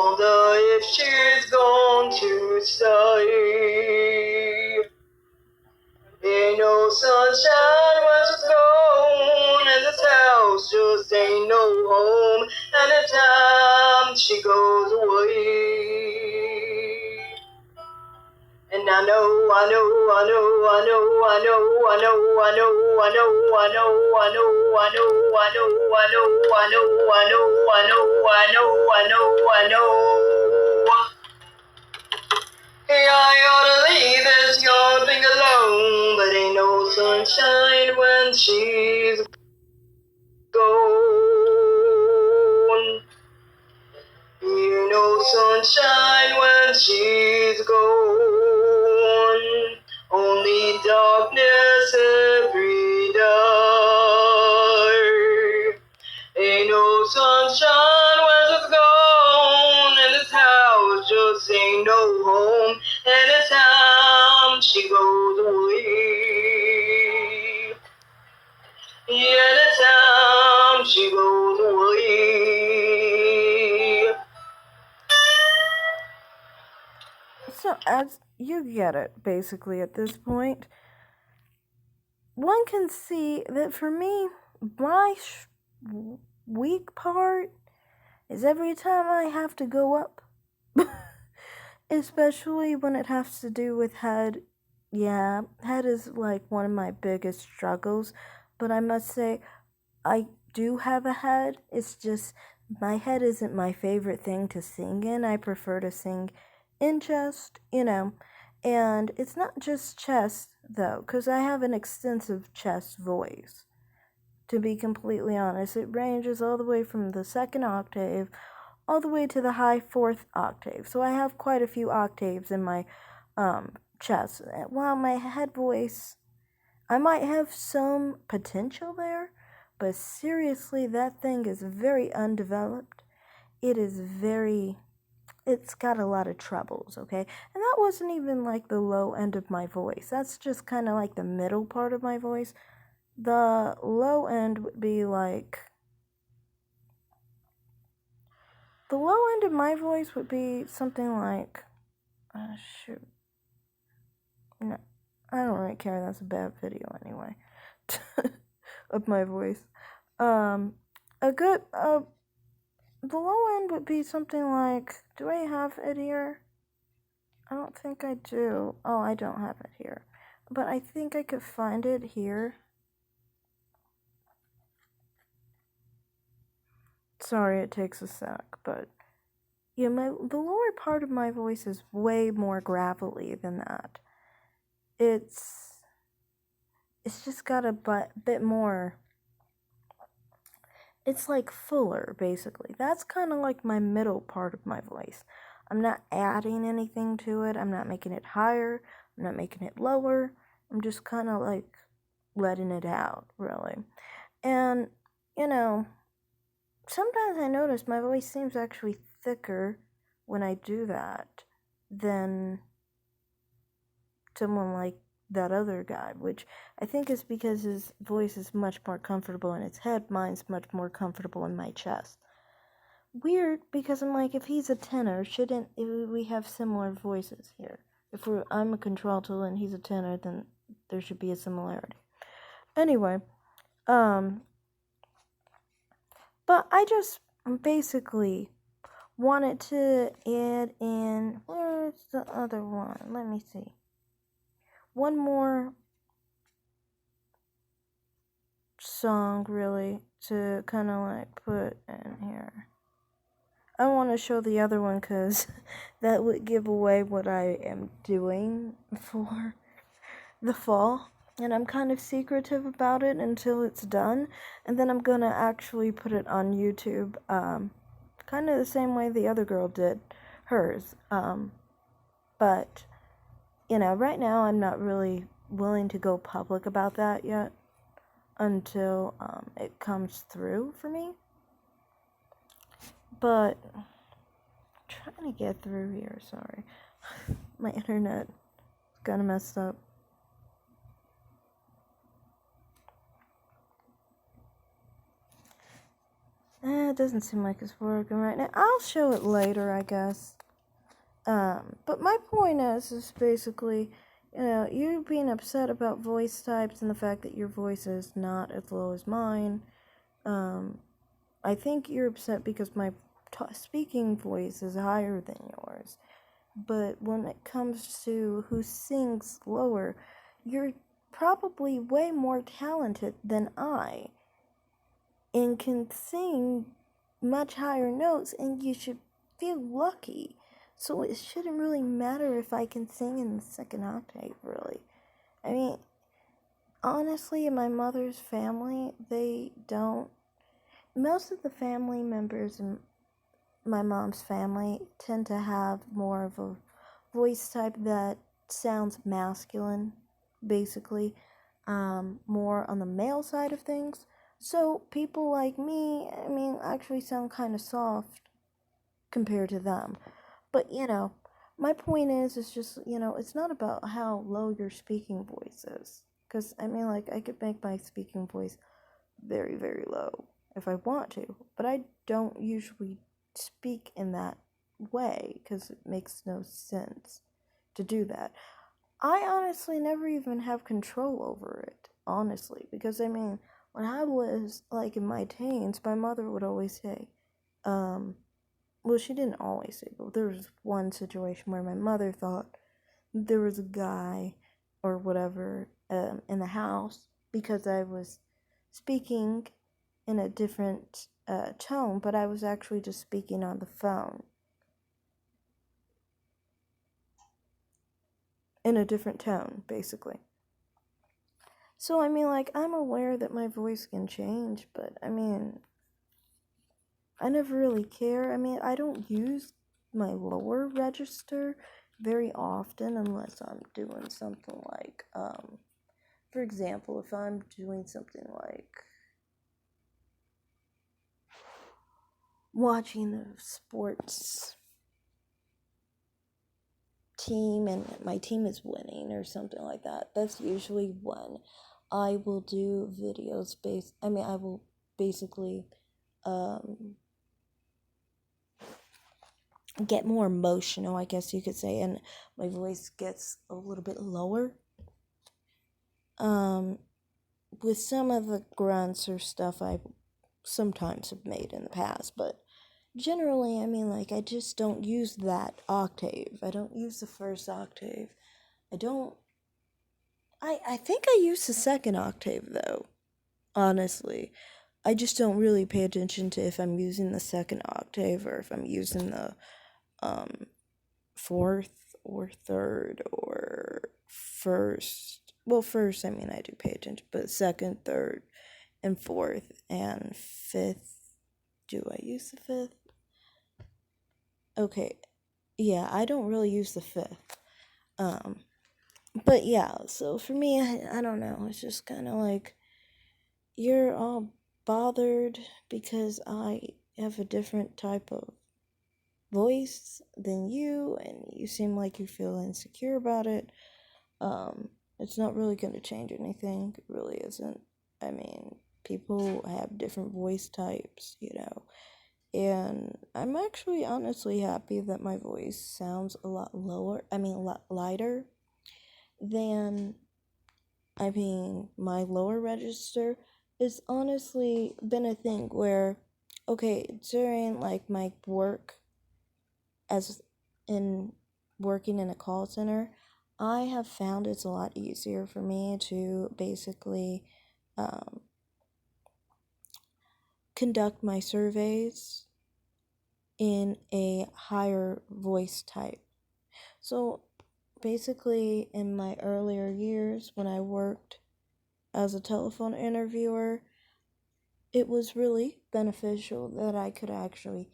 wonder if she's going to stay. Ain't no sunshine when she's gone, and this house just ain't no home anytime she goes away. And I know, I know, I know, I know, I know, I know, I know, I know, I know, I know, I know, I know, I know, I know, I know, I know, I know, I know, I know. Hey, I ought to leave this young thing alone, but ain't no sunshine when she's gone. Ain't no sunshine when she's gone. Only darkness every day. Ain't no sunshine when she's gone, and this house just ain't no home anytime she goes away. Anytime she goes away. So, as you get it, basically, at this point, one can see that for me, my weak part is every time I have to go up. Especially when it has to do with head. Yeah, head is like one of my biggest struggles. But I must say, I do have a head. It's just my head isn't my favorite thing to sing in. I prefer to sing in chest, And it's not just chest, though, because I have an extensive chest voice. To be completely honest, it ranges all the way from the second octave all the way to the high fourth octave. So I have quite a few octaves in my chest. While my head voice, I might have some potential there, but seriously, that thing is very undeveloped. It's got a lot of trebles, okay? And that wasn't even like the low end of my voice. That's just kind of like the middle part of my voice. The low end would be like, the low end of my voice would be something like, shoot. No, I don't really care. That's a bad video anyway. Of my voice. The low end would be something like, do I have it here? I don't think I do. Oh, I don't have it here. But I think I could find it here. Sorry, it takes a sec, but yeah, the lower part of my voice is way more gravelly than that. It's just got a bit more. It's like fuller, basically. That's kind of like my middle part of my voice. I'm not adding anything to it. I'm not making it higher. I'm not making it lower. I'm just kind of like letting it out, really. And, sometimes I notice my voice seems actually thicker when I do that than someone like that other guy, which I think is because his voice is much more comfortable in his head. Mine's much more comfortable in my chest. Weird, because I'm like, if he's a tenor, shouldn't we have similar voices here? If I'm a contralto and he's a tenor, then there should be a similarity. Anyway, but I just basically wanted to add in, where's the other one? Let me see. One more song, really, to kind of like put in here. I want to show the other one because that would give away what I am doing for the fall. And I'm kind of secretive about it until it's done. And then I'm going to actually put it on YouTube. Kind of the same way the other girl did hers. But, right now I'm not really willing to go public about that yet. Until it comes through for me. But I'm trying to get through here, sorry. My internet is kinda messed up. It doesn't seem like it's working right now. I'll show it later, I guess. But my point is basically, you being upset about voice types and the fact that your voice is not as low as mine. I think you're upset because my speaking voice is higher than yours. But when it comes to who sings lower, you're probably way more talented than I and can sing much higher notes, and you should feel lucky. So it shouldn't really matter if I can sing in the second octave, really. I mean, honestly, in my mother's family, they don't. Most of the family members in my mom's family tend to have more of a voice type that sounds masculine, basically, more on the male side of things. So people like me, I mean, actually sound kind of soft compared to them. But, my point is just, it's not about how low your speaking voice is. Because, I mean, like, I could make my speaking voice very, very low if I want to. But I don't usually speak in that way because it makes no sense to do that. I honestly never even have control over it, honestly, because I mean, when I was like in my teens, my mother would always say, well, she didn't always say, but there was one situation where my mother thought there was a guy or whatever in the house because I was speaking in a different tone, but I was actually just speaking on the phone in a different tone, basically. So, I mean, like, I'm aware that my voice can change, but, I mean, I never really care. I mean, I don't use my lower register very often unless I'm doing something like, for example, if I'm doing something like watching the sports team and my team is winning or something like that, that's usually when I will do videos I will basically get more emotional, I guess you could say, and my voice gets a little bit lower. With some of the grunts or stuff I sometimes have made in the past, but generally, I mean, like, I just don't use that octave. I don't use the first octave. I think I use the second octave, though, honestly. I just don't really pay attention to if I'm using the second octave or if I'm using the, fourth or third or first. Well, first, I mean, I do pay attention, but second, third, and fourth, and fifth. Do I use the fifth? Okay. Yeah, I don't really use the fifth. But yeah, so for me, I don't know. It's just kind of like you're all bothered because I have a different type of voice than you, and you seem like you feel insecure about it. It's not really going to change anything. It really isn't. I mean, people have different voice types, and I'm actually honestly happy that my voice sounds a lot a lot lighter than, my lower register has honestly been a thing where, okay, during like my work as in working in a call center, I have found it's a lot easier for me to basically conduct my surveys in a higher voice type. So basically, in my earlier years when I worked as a telephone interviewer, it was really beneficial that I could actually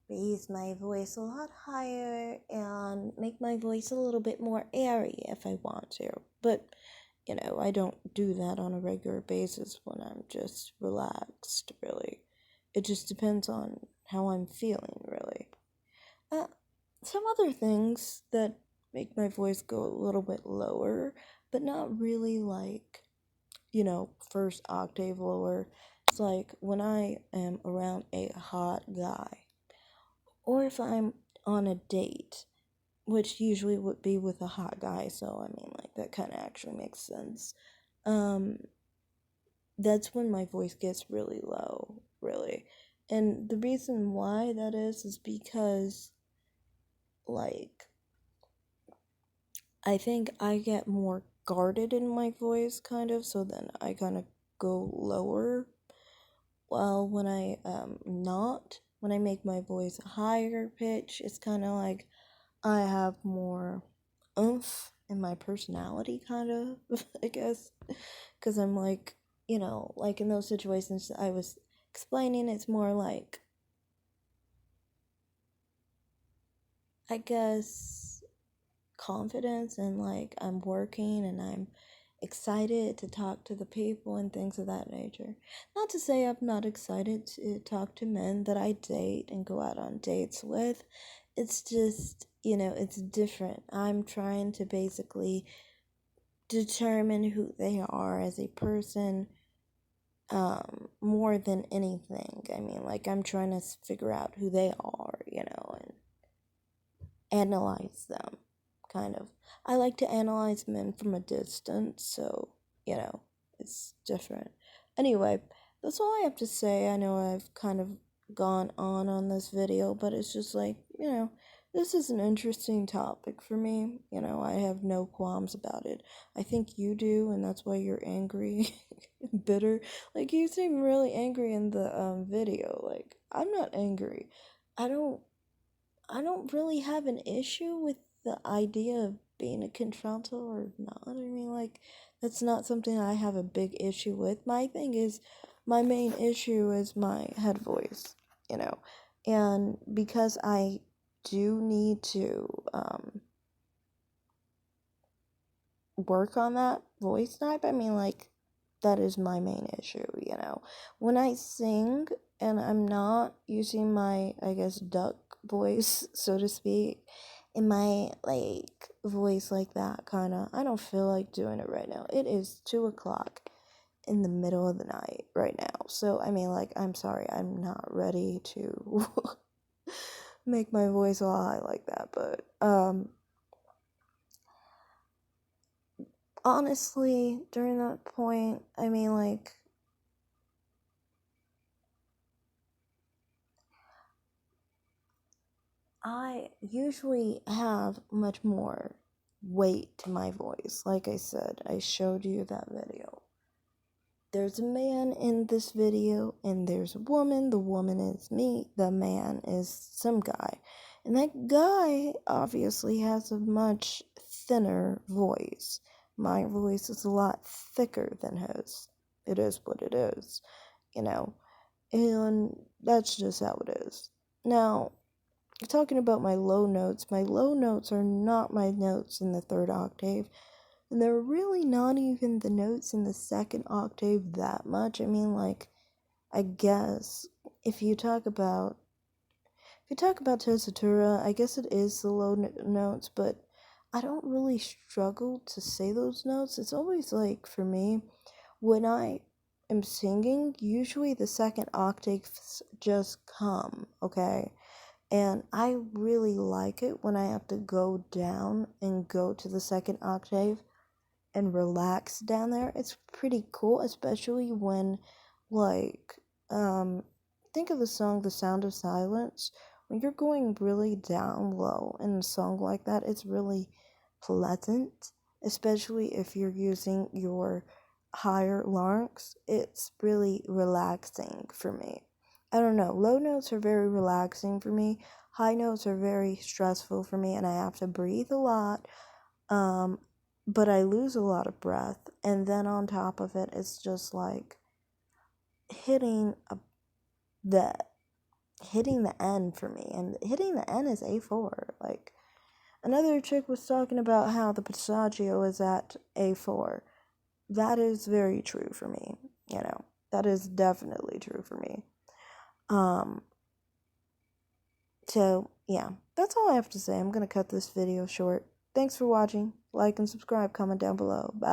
raise my voice a lot higher and make my voice a little bit more airy if I want to. But, I don't do that on a regular basis when I'm just relaxed, really. It just depends on how I'm feeling, really. Some other things that make my voice go a little bit lower, but not really like, first octave lower. it's like when I am around a hot guy, or if I'm on a date, which usually would be with a hot guy, so I mean, like, that kind of actually makes sense. That's when my voice gets really low, really. And the reason why that is because, like, I think I get more guarded in my voice, kind of, so then I kind of go lower. While when when I make my voice higher pitch, it's kind of like I have more oomph in my personality, kind of, I guess. Because I'm like, like in those situations I was explaining, it's more like, I guess, confidence, and like I'm working and I'm excited to talk to the people and things of that nature. Not to say I'm not excited to talk to men that I date and go out on dates with. It's just, it's different. I'm trying to basically determine who they are as a person, more than anything. I mean, like, I'm trying to figure out who they are, and analyze them, kind of. I like to analyze men from a distance, so, it's different. Anyway, that's all I have to say. I know I've kind of gone on this video, but it's just like, this is an interesting topic for me. I have no qualms about it. I think you do, and that's why you're angry, bitter. Like, you seem really angry in the video. Like, I'm not angry. I don't really have an issue with the idea of being a contralto or not. I mean, like, that's not something I have a big issue with. My main issue is my head voice, and because I do need to work on that voice type, I mean, like, that is my main issue, When I sing and I'm not using my, I guess, duck voice, so to speak, in my, like, voice like that, kind of, I don't feel like doing it right now. It is 2 o'clock in the middle of the night right now. So, I mean, like, I'm sorry, I'm not ready to make my voice all high like that, but, honestly, during that point, I mean, like, I usually have much more weight to my voice. Like I said, I showed you that video. There's a man in this video, and there's a woman. The woman is me. The man is some guy. And that guy obviously has a much thinner voice. My voice is a lot thicker than his. It is what it is, and that's just how it is. Now, talking about my low notes are not my notes in the 3rd octave, and they're really not even the notes in the 2nd octave that much. I mean, like, I guess if you talk about tessitura, I guess it is the low notes, but I don't really struggle to say those notes. It's always like, for me, when I am singing, usually the 2nd octaves just come, okay? And I really like it when I have to go down and go to the 2nd octave and relax down there. It's pretty cool, especially when, like, think of the song The Sound of Silence. When you're going really down low in a song like that, it's really pleasant, especially if you're using your higher larynx. It's really relaxing for me. I don't know, low notes are very relaxing for me. High notes are very stressful for me, and I have to breathe a lot. But I lose a lot of breath, and then on top of it, it's just like hitting the N for me, and hitting the N is A4. Like, another chick was talking about how the passaggio is at A4. That is very true for me, that is definitely true for me. So, yeah, that's all I have to say. I'm gonna cut this video short. Thanks for watching. Like and subscribe, comment down below. Bye.